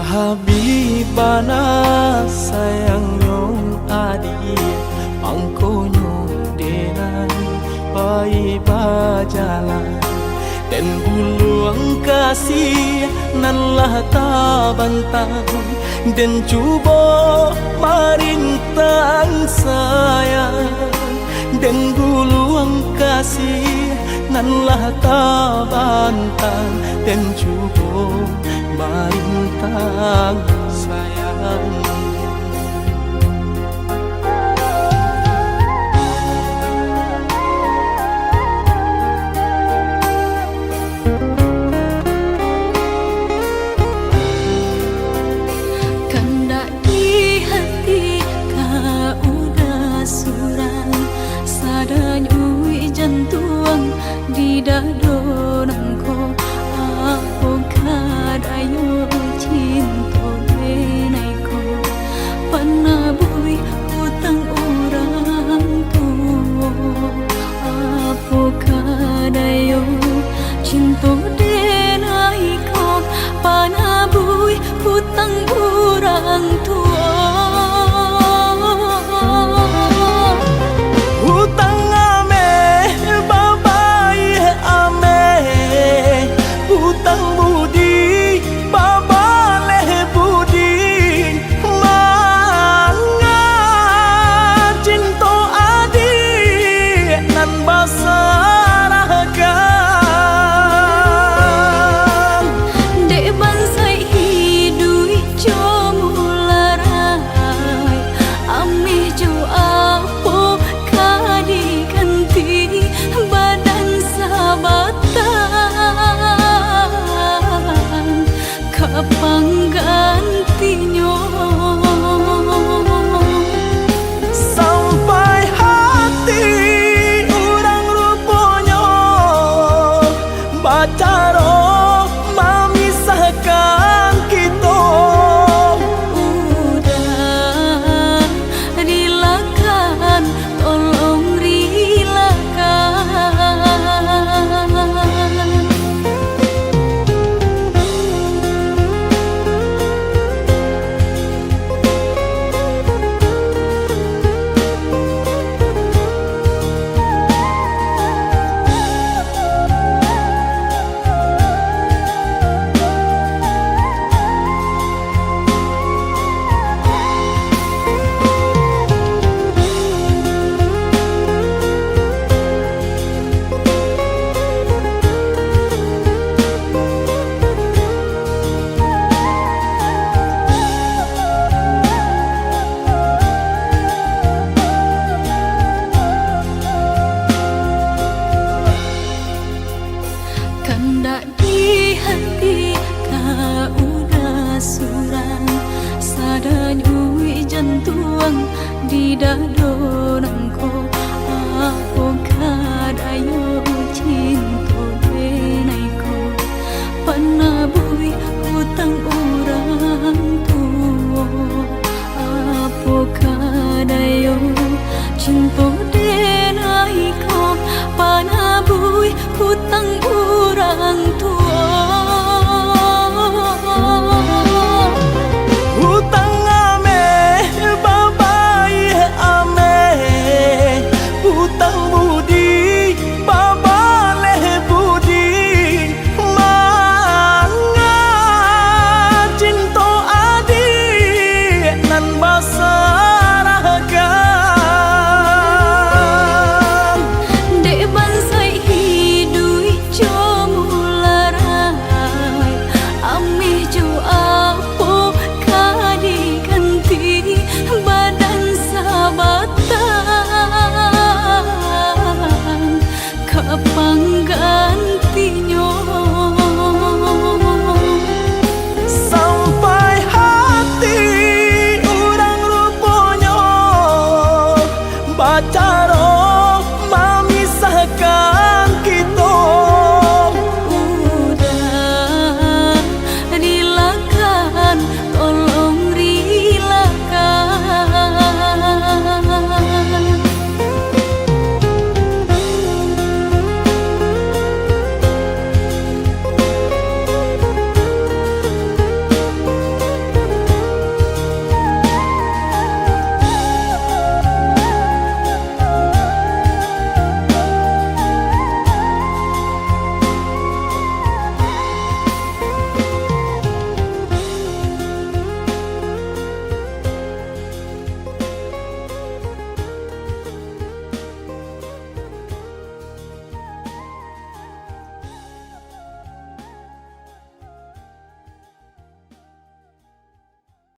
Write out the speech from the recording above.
Habibana sayang nyong adi mangkonyo denai pai bajalan dan buluang kasih nan lah tabantang dan cuba marintang sayang dan buluang kasih nan lah tabantang dan cuba marintang sayang. Kandak di hati ka udah surang sadanya ui jantung di dado nangko aku kadayo cinta denai ko panabui hutang orang tua aku kadayo cinta denai ko panabui hutang orang tua. Hutang ame babai ame hutang budi babaleh budi manga cinta adi nan basarakan Dek bansai hidui jomularai amih jo apo kadi ganti badan sabatan kapang gantinyo sampai hati urang ruponyo bacaro memisahkan kita. udah rilakan tolong rilakan Kandak di hati ka udah surang sadanya ui jantung di dado